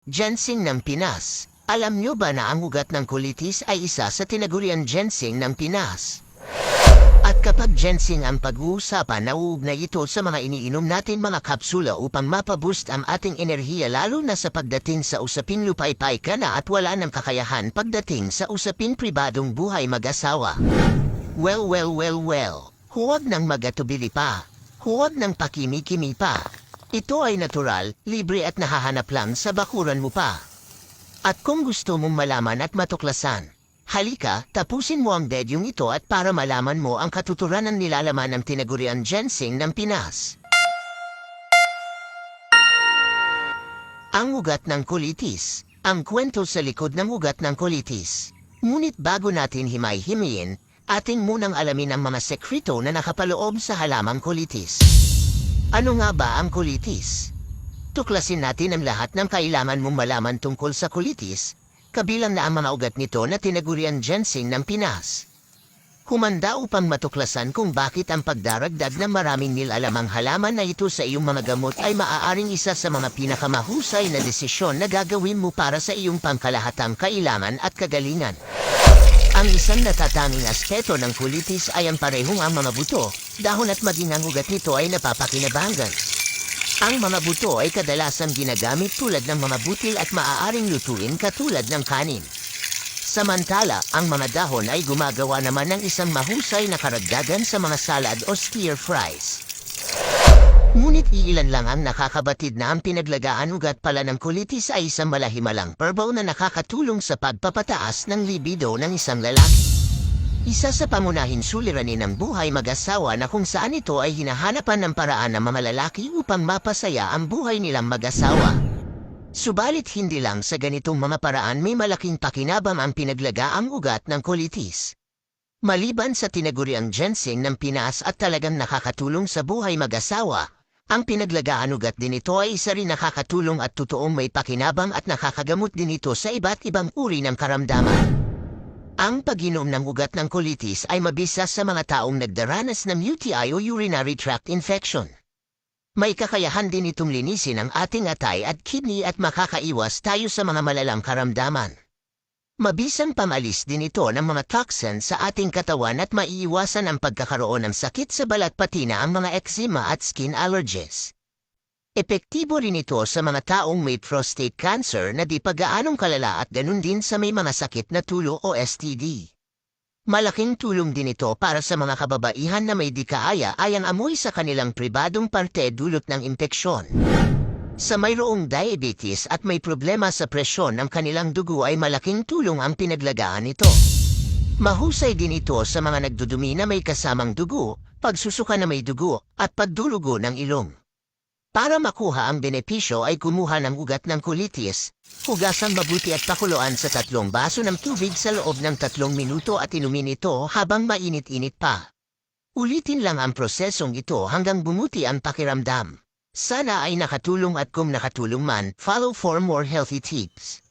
Ginseng ng Pinas. Alam nyo ba na ang ugat ng colitis ay isa sa tinaguriang ginseng ng Pinas? At kapag ginseng ang pag-uusapan, nauugnay ito sa mga iniinom natin mga kapsula upang mapaboost ang ating enerhiya, lalo na sa pagdating sa usaping lupaypay ka na at wala ng kakayahan pagdating sa usaping pribadong buhay mag-asawa. Well. Huwag nang magatubili pa. Huwag nang pakimi-kimi pa. Ito ay natural, libre at nahahanap lang sa bakuran mo pa. At kung gusto mong malaman at matuklasan, halika, tapusin mo ang videong ito at para malaman mo ang katuturan ng nilalaman ng tinaguriang ginseng ng Pinas. Ang ugat ng colitis. Ang kwento sa likod ng ugat ng colitis. Ngunit bago natin himay-himayin, ating munang alamin ang mga sekreto na nakapaloob sa halamang colitis. Ano nga ba ang colitis? Tuklasin natin ang lahat ng kailangan mong malaman tungkol sa colitis, kabilang na ang mga ugat nito na tinaguriang ginseng ng Pinas. Humanda upang matuklasan kung bakit ang pagdaragdag ng maraming nilalamang halaman na ito sa iyong mga gamot ay maaaring isa sa mga pinakamahusay na desisyon na gagawin mo para sa iyong pangkalahatang kailangan at kagalingan. Ang isang natatanging aspeto ng colitis ay ang parehong ang mga buto, dahon at maging ang ugat nito ay napapakinabangan. Ang mga buto ay kadalasan ginagamit tulad ng mga butil at maaaring lutuin katulad ng kanin. Samantala, ang mga dahon ay gumagawa naman ng isang mahusay na karagdagan sa mga salad o stir fries. Ngunit iilan lang ang nakakabatid na ang pinaglagaan ugat pala ng colitis ay isang malahimalang herbal na nakakatulong sa pagpapataas ng libido ng isang lalaki. Isa sa pangunahing suliranin ng buhay mag-asawa na kung saan ito ay hinahanapan ng paraan ng mga lalaki upang mapasaya ang buhay nilang mag-asawa. Subalit hindi lang sa ganitong mga paraan may malaking pakinabang ang pinaglagaang ugat ng colitis. Maliban sa tinaguriang ginseng ng Pinas at talagang nakakatulong sa buhay mag-asawa, ang pinaglagaan ugat din ito ay isa rin nakakatulong at totoong may pakinabang at nakakagamot din ito sa iba't ibang uri ng karamdaman. Ang pag-inom ng ugat ng colitis ay mabisa sa mga taong nagdaranas ng UTI o urinary tract infection. May kakayahan din itong linisin ang ating atay at kidney at makakaiwas tayo sa mga malalang karamdaman. Mabisang pamalis din ito ng mga toxins sa ating katawan at maiiwasan ang pagkakaroon ng sakit sa balat pati na ang mga eczema at skin allergies. Epektibo rin ito sa mga taong may prostate cancer na di pa gaanong kalala at ganun din sa may mga sakit na tulo o STD. Malaking tulong din ito para sa mga kababaihan na may di kaaya-ayang amoy sa kanilang pribadong parte dulot ng impeksyon. Sa mayroong diabetes at may problema sa presyon ng kanilang dugo ay malaking tulong ang pinaglagaan nito. Mahusay din ito sa mga nagdudumi na may kasamang dugo, pagsusuka na may dugo, at pagdulugo ng ilong. Para makuha ang benepisyo ay kumuha ng ugat ng colitis, hugasan mabuti at pakuluan sa 3 baso ng tubig sa loob ng 3 minuto at inumin ito habang mainit-init pa. Ulitin lang ang prosesong ito hanggang bumuti ang pakiramdam. Sana ay nakatulong at kung nakatulong man, follow for more healthy tips.